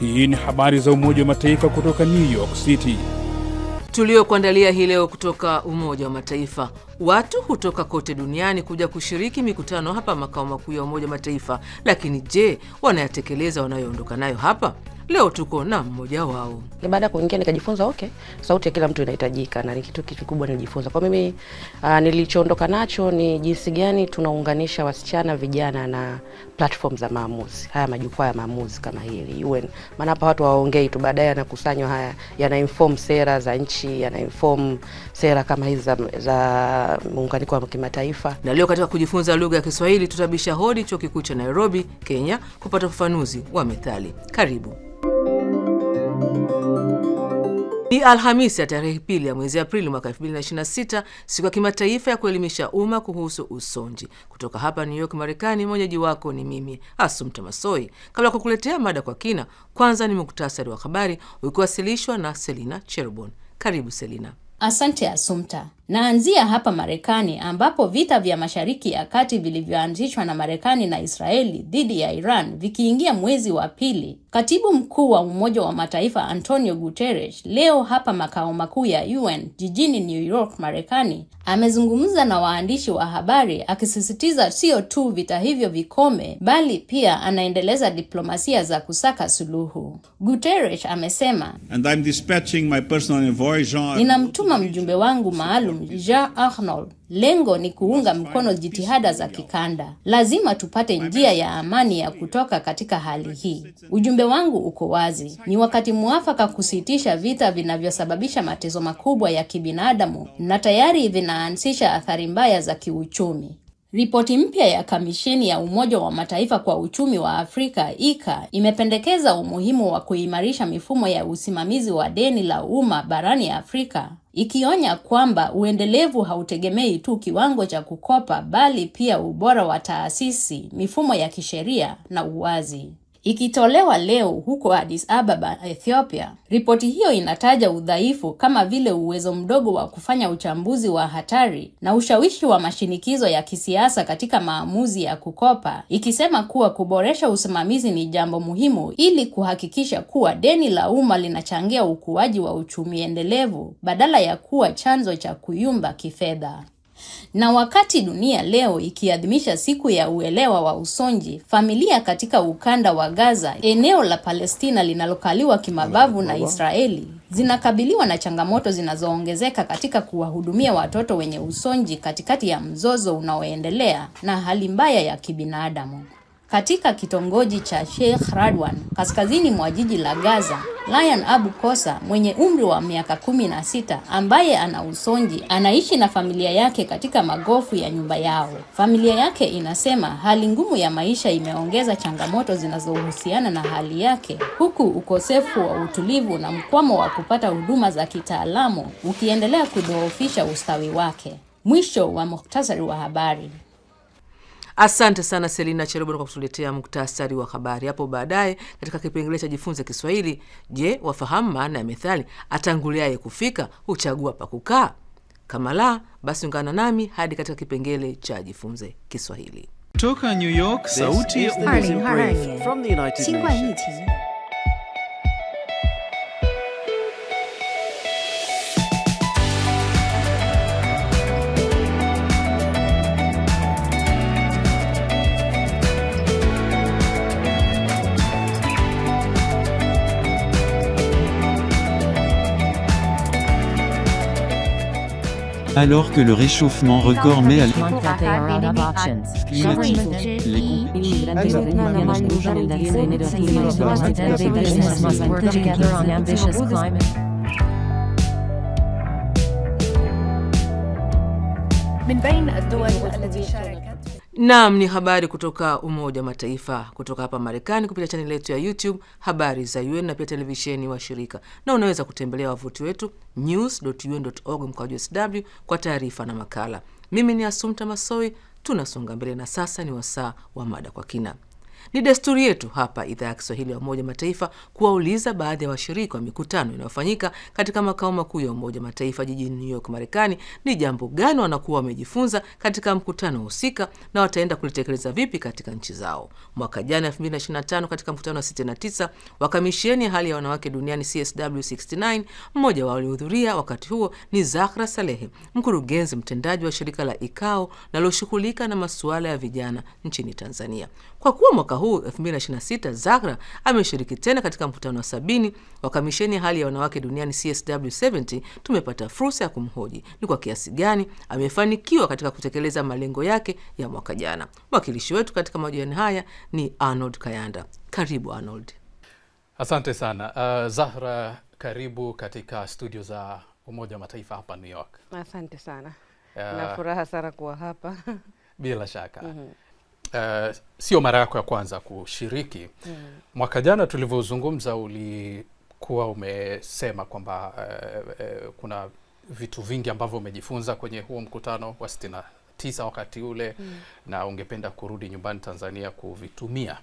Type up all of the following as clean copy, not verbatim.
Hii ni habari za Umoja wa Mataifa kutoka New York City. Tuliokuandalia hii leo kutoka Umoja wa Mataifa. Watu hutoka kote duniani kuja kushiriki mikutano hapa makao makuu ya Umoja wa Mataifa. Lakini je, wanayatekeleza wanayoondoka nayo hapa? Leo tuko na mmoja wao. Baada ya kuingia nikajifunza sauti ya kila mtu inahitajika na ni kitu kikubwa nilijifunza. Kwa mimi nilichoondoka nacho ni jinsi gani tunaunganisha wasichana, vijana na platform za maamuzi. Haya majukwaa ya maamuzi kama hili UN. Maana hapa watu waongei tu, baadaye yanakusanywa haya, yana-inform sera za nchi, yana-inform sera kama hizi za muunganiko wa kimataifa. Na leo katika kujifunza lugha ya Kiswahili tutabisha hodi Chuo Kikuu cha Nairobi, Kenya kupata ufafanuzi wa methali. Karibu. Ni Alhamisi ya tarehe 2 ya mwezi Aprili mwaka 2026, siku ya kimataifa ya kuelimisha umma kuhusu usonji. Kutoka hapa New York, Marekani, mwenyeji wako ni mimi, Assumpta Massoi. Kabla kukuletea mada kwa kina, kwanza ni muktasari wa habari ukiwasilishwa na Selina Cherubon. Karibu Selina. Asante Assumpta. Naanzia hapa Marekani ambapo vita vya Mashariki ya Kati vilivyoanzishwa na Marekani na Israeli dhidi ya Iran vikiingia mwezi wa pili. Katibu mkuu wa Umoja wa Mataifa Antonio Guterres leo hapa makao makuu ya UN jijini New York, Marekani, amezungumza na waandishi wa habari akisisitiza sio tu vita hivyo vikome bali pia anaendeleza diplomasia za kusaka suluhu. Guterres amesema, And I'm dispatching my personal envoy Jean. Ninamtuma mjumbe wangu maalum Jean Arnold. Lengo ni kuunga mkono jitihada za kikanda. Lazima tupate njia ya amani ya kutoka katika hali hii. Ujumbe wangu uko wazi. Ni wakati muafaka kusitisha vita vinavyosababisha mateso makubwa ya kibinadamu na tayari vinaanzisha athari mbaya za kiuchumi. Ripoti mpya ya Kamisheni ya Umoja wa Mataifa kwa Uchumi wa Afrika, ICA, imependekeza umuhimu wa kuimarisha mifumo ya usimamizi wa deni la umma barani Afrika, ikionya kwamba uendelevu hautegemei tu kiwango cha kukopa bali pia ubora wa taasisi, mifumo ya kisheria na uwazi. Ikitolewa leo huko Addis Ababa, Ethiopia, ripoti hiyo inataja udhaifu kama vile uwezo mdogo wa kufanya uchambuzi wa hatari na ushawishi wa mashinikizo ya kisiasa katika maamuzi ya kukopa, ikisema kuwa kuboresha usimamizi ni jambo muhimu ili kuhakikisha kuwa deni la umma linachangia ukuaji wa uchumi endelevu badala ya kuwa chanzo cha kuyumba kifedha. Na wakati dunia leo ikiadhimisha siku ya uelewa wa usonji, familia katika ukanda wa Gaza, eneo la Palestina linalokaliwa kimabavu na Israeli, zinakabiliwa na changamoto zinazoongezeka katika kuwahudumia watoto wenye usonji katikati ya mzozo unaoendelea na hali mbaya ya kibinadamu. Katika kitongoji cha Sheikh Radwan, kaskazini mwa jiji la Gaza, Lion Abu Kosa mwenye umri wa miaka 16 ambaye ana usonji anaishi na familia yake katika magofu ya nyumba yao. Familia yake inasema hali ngumu ya maisha imeongeza changamoto zinazohusiana na hali yake, huku ukosefu wa utulivu na mkwamo wa kupata huduma za kitaalamu ukiendelea kudhoofisha ustawi wake. Mwisho wa muhtasari wa habari. Asante sana Selina Cherubon kwa kutuletea muktasari wa habari. Hapo baadaye katika kipengele cha jifunze Kiswahili, je, wafahamu maana ya methali atanguliaye kufika huchagua pa kukaa? Kama la, basi ungana nami hadi katika kipengele cha jifunze Kiswahili. Kutoka New York, sauti ya from the United Nations. Alors que le réchauffement record met à Naam, ni habari kutoka Umoja wa Mataifa kutoka hapa Marekani kupitia chaneli yetu ya YouTube Habari za UN na pia televisheni wa shirika. Na unaweza kutembelea wavuti wetu news.un.org/sw kwa taarifa na makala. Mimi ni Assumpta Massoi, tunasonga mbele na sasa ni wasaa wa mada kwa kina. Ni desturi yetu hapa idhaa ya Kiswahili ya Umoja Mataifa kuwauliza baadhi ya washirika wa mikutano inayofanyika katika makao makuu ya Umoja Mataifa jijini New York, Marekani, ni jambo gani wanakuwa wamejifunza katika mkutano husika na wataenda kulitekeleza vipi katika nchi zao. Mwaka jana 2025 katika mkutano wa 69 wa kamisheni ya hali ya wanawake duniani CSW69, mmoja wa waliohudhuria wakati huo ni Zahra Salehe, mkurugenzi mtendaji wa shirika la ICAO linaloshughulika na masuala ya vijana nchini Tanzania. Kwa kuwa mwaka huu 2026 Zahra ameshiriki tena katika mkutano wa 70 wa kamisheni ya hali ya wanawake duniani CSW70, tumepata fursa ya kumhoji ni kwa kiasi gani amefanikiwa katika kutekeleza malengo yake ya mwaka jana. Mwakilishi wetu katika mahojiano haya ni Arnold Kayanda. Karibu Arnold. Asante sana. Zahra, karibu katika studio za Umoja wa Mataifa hapa New York. Asante sana. Na furaha sana kuwa hapa. Bila shaka. Sio mara yako ya kwanza kushiriki. Mwaka jana tulivyozungumza ulikuwa umesema kwamba kuna vitu vingi ambavyo umejifunza kwenye huo mkutano wa 69 wakati ule, na ungependa kurudi nyumbani Tanzania kuvitumia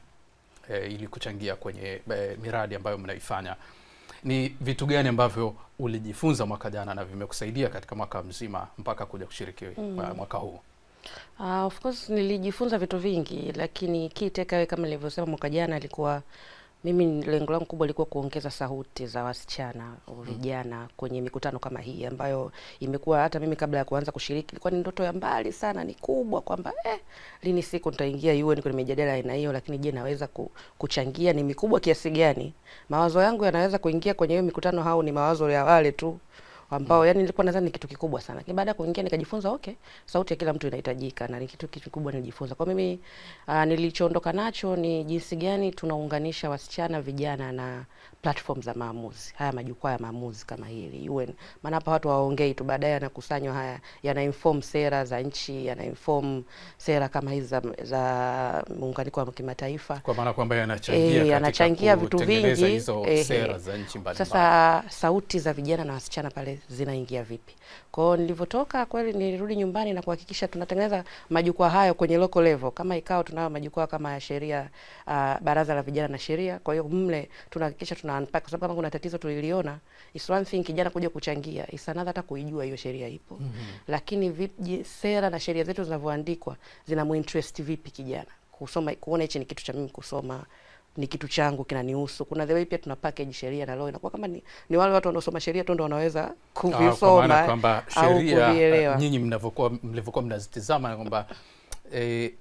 ili kuchangia kwenye miradi ambayo mnaifanya. Ni vitu gani ambavyo ulijifunza mwaka jana na vimekusaidia katika mwaka mzima mpaka kuja kushiriki mwaka huu? Of course nilijifunza vitu vingi, lakini key takeaway kama nilivyosema mwaka jana ilikuwa mimi lengo langu kubwa lilikuwa kuongeza sauti za wasichana vijana kwenye mikutano kama hii ambayo imekuwa hata mimi kabla ya kuanza kushiriki ilikuwa ni ndoto ya mbali sana, ni kubwa kwamba lini siku nitaingia UN kwenye mijadala aina hiyo, lakini je, naweza kuchangia? Ni mikubwa kiasi gani? Mawazo yangu yanaweza kuingia kwenye hiyo mikutano hao ni mawazo ya wale tu ambao yani nilikuwa nadhani ni kitu kikubwa sana. Lakini baada ya kuingia nikajifunza sauti ya kila mtu inahitajika na ni kitu kikubwa nilijifunza. Kwa mimi nilichoondoka nacho ni jinsi gani tunaunganisha wasichana vijana na platform za maamuzi. Haya majukwaa ya maamuzi kama hili UN. Maana hapa watu waongei tu, baadaye yanakusanywa haya, yana inform sera za nchi, yana inform sera kama hizi za muunganiko wa kimataifa. Kwa maana kwamba yanachangia vitu vingi hizo sera za nchi mbalimbali. Sasa sauti za vijana na wasichana pale zinaingia vipi? Kwa hiyo nilivyotoka kweli nilirudi nyumbani na kuhakikisha tunatengeneza majukwaa hayo kwenye local level. Kama ICAO tunayo majukwaa kama ya sheria, baraza la vijana na sheria. Kwa hiyo mle tunahakikisha tuna unpack, kwa sababu kama kuna tatizo tuliliona, is one thing kijana kuja kuchangia, is another hata kuijua hiyo sheria ipo. Lakini vipi sera na sheria zetu zinavyoandikwa zinamuinterest vipi kijana? Kusoma, kuona hichi ni kitu cha mimi kusoma, ni kitu changu kinanihusu. Kuna the way pia tuna package sheria na law, inakuwa kama ni wale watu wanaosoma sheria tu ndio wanaweza kuvisoma au kuvielewa. Nyinyi mlivyokuwa mnazitazama na kwamba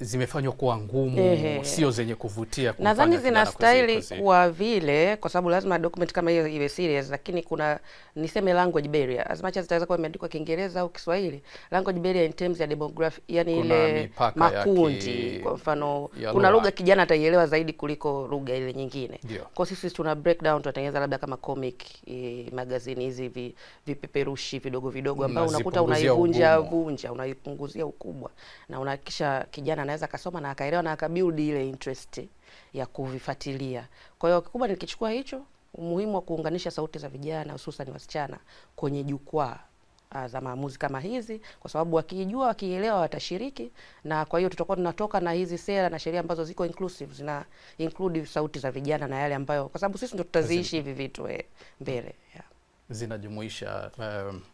zimefanywa kuwa ngumu, sio zenye kuvutia. Nadhani zinastahili kuwa vile, kwa sababu lazima document kama hiyo iwe serious, lakini kuna niseme language barrier. As much as itaweza kuwa imeandikwa Kiingereza au Kiswahili, language barrier in terms ya demographic, yani ile makundi. Kwa mfano kuna lugha kijana ataielewa zaidi kuliko lugha ile nyingine. Kwa sisi tuna breakdown, tunatengeneza labda kama comic magazine hizi vipeperushi vidogo vidogo ambao unakuta unaivunja unaipunguzia ukubwa na unahakikisha kijana anaweza kasoma na akaelewa na akabuild ile interest ya kuvifuatilia. Kwa hiyo kikubwa nikichukua hicho, umuhimu wa kuunganisha sauti za vijana hususan wasichana kwenye jukwaa za maamuzi kama hizi, kwa sababu wakijua, wakielewa watashiriki, na kwa hiyo tutakuwa tunatoka na hizi sera na sheria ambazo ziko inclusive, zina include sauti za vijana na yale ambayo, kwa sababu sisi ndio tutaziishi hivi vitu mbele. Zinajumuisha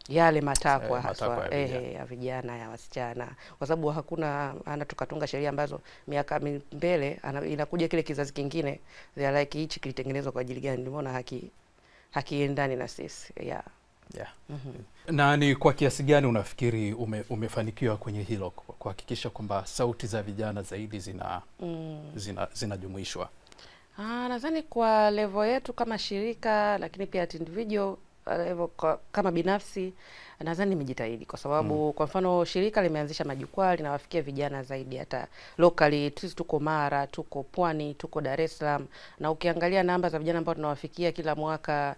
yale matakwa ya vijana ya wasichana, kwa sababu hakuna tukatunga sheria ambazo miaka mbele inakuja kile kizazi kingine they like hichi kilitengenezwa kwa ajili gani, nimeona hakiendani na sisi. Na ni kwa kiasi gani unafikiri umefanikiwa kwenye hilo kuhakikisha kwamba sauti za vijana zaidi zinajumuishwa? Nadhani kwa level yetu kama shirika, lakini pia at individual level kama binafsi, nadhani nimejitahidi kwa sababu kwa mfano shirika limeanzisha majukwaa linawafikia vijana zaidi, hata locally sisi tuko Mara, tuko Pwani, tuko Dar es Salaam, na ukiangalia namba za vijana ambao tunawafikia kila mwaka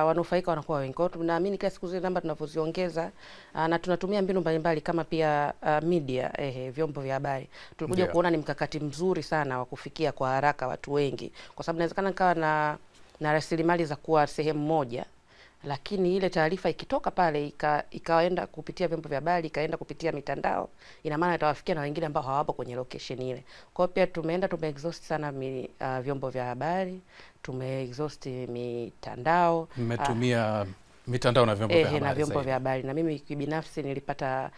wanufaika wanakuwa wengi. Kwa hiyo tunaamini kila siku zile namba tunavyoziongeza, na tunatumia mbinu mbalimbali kama pia media, vyombo vya habari. Tulikuja kuona ni mkakati mzuri sana wa kufikia kwa haraka watu wengi, kwa sababu inawezekana nikawa na rasilimali za kuwa sehemu moja lakini ile taarifa ikitoka pale ikaenda kupitia vyombo vya habari, ikaenda kupitia mitandao, ina maana itawafikia na wengine ambao hawapo kwenye location ile. Kwa hiyo pia tumeexhaust sana vyombo vya habari, tumeexhaust mitandao. Mmetumia mitandao na vyombo vya habari. Na vyombo vya habari. Na mimi binafsi nilipata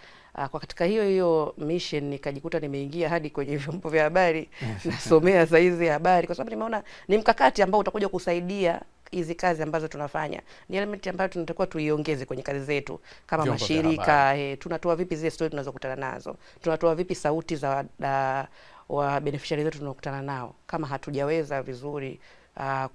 kwa katika hiyo mission nikajikuta nimeingia hadi kwenye vyombo vya habari nasomea saizi habari, kwa sababu nimeona ni mkakati ambao utakuja kusaidia hizi kazi ambazo tunafanya. Ni element ambayo tunatakiwa tuiongeze kwenye kazi zetu kama vyombo mashirika. Tunatoa vipi zile story tunazokutana nazo? Tunatoa vipi sauti za wa beneficiaries wetu tunakutana nao kama hatujaweza vizuri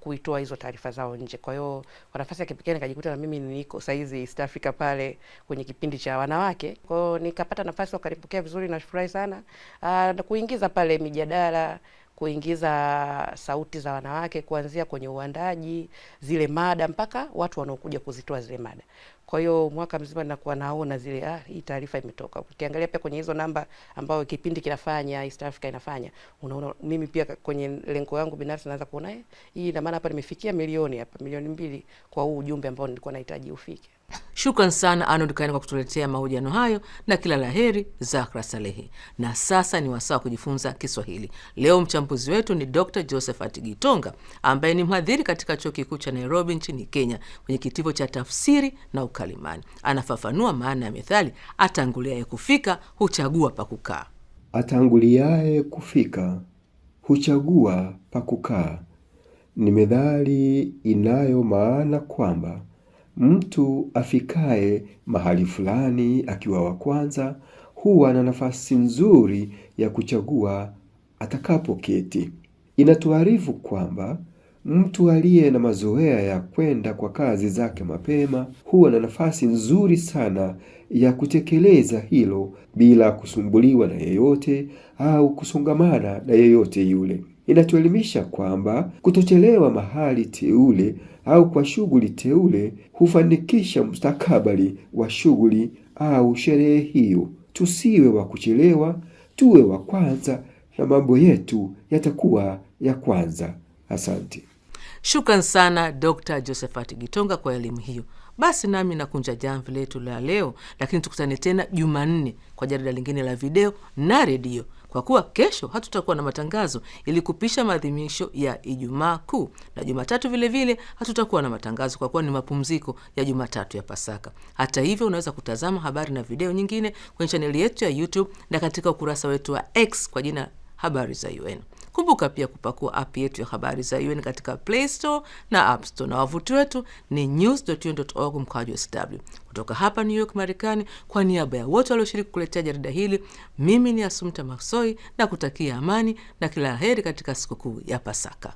kuitoa hizo taarifa zao nje. Kwa hiyo kwa nafasi ya kipekee nikajikuta na mimi niko saizi East Africa pale kwenye kipindi cha wanawake. Kwa hiyo nikapata nafasi, wakanipokea vizuri, na nashukuru sana na kuingiza pale mijadala, kuingiza sauti za wanawake kuanzia kwenye uandaji zile mada mpaka watu wanaokuja kuzitoa zile mada. Kwa hiyo mwaka mzima ninakuwa naona zile hii taarifa imetoka. Ukiangalia pia kwenye hizo namba ambao kipindi kinafanya East Africa inafanya, unaona mimi pia kwenye lengo yangu binafsi naanza kuona hii ina maana hapa nimefikia milioni 2 kwa huu ujumbe ambao nilikuwa nahitaji ufike. Shukran sana Arnold Kayanda kwa kutuletea mahojiano hayo, na kila laheri Zahra Salehi. Na sasa ni wasaa kujifunza Kiswahili. Leo mchambuzi wetu ni Dr. Josephat Gitonga ambaye ni mhadhiri katika Chuo Kikuu cha Nairobi nchini Kenya kwenye kitivo cha tafsiri na ukalimani. Anafafanua maana ya methali atanguliaye kufika huchagua pa kukaa. Atanguliaye kufika huchagua pa kukaa ni methali inayo maana kwamba mtu afikaye mahali fulani akiwa wa kwanza huwa na nafasi nzuri ya kuchagua atakapoketi. Inatuarifu kwamba mtu aliye na mazoea ya kwenda kwa kazi zake mapema huwa na nafasi nzuri sana ya kutekeleza hilo bila kusumbuliwa na yeyote au kusongamana na yeyote yule. Inatuelimisha kwamba kutochelewa mahali teule au kwa shughuli teule hufanikisha mustakabali wa shughuli au sherehe hiyo. Tusiwe wa kuchelewa, tuwe wa kwanza na mambo yetu yatakuwa ya kwanza. Asante. Shukran sana Dr. Josephat Gitonga kwa elimu hiyo. Basi nami nakunja jamvi letu la leo, lakini tukutane tena Jumanne kwa jarida lingine la video na redio, kwa kuwa kesho hatutakuwa na matangazo ili kupisha maadhimisho ya Ijumaa Kuu, na Jumatatu vile vile hatutakuwa na matangazo kwa kuwa ni mapumziko ya Jumatatu ya Pasaka. Hata hivyo unaweza kutazama habari na video nyingine kwenye chaneli yetu ya YouTube na katika ukurasa wetu wa X kwa jina Habari za UN. Kumbuka pia kupakua app yetu ya Habari za UN katika Play Store na App Store, na wavuti wetu ni news.un.org/sw. Kutoka hapa New York, Marekani, kwa niaba ya wote walioshiriki kuletea jarida hili, mimi ni Asumta Maksoi na kutakia amani na kila laheri katika sikukuu ya Pasaka.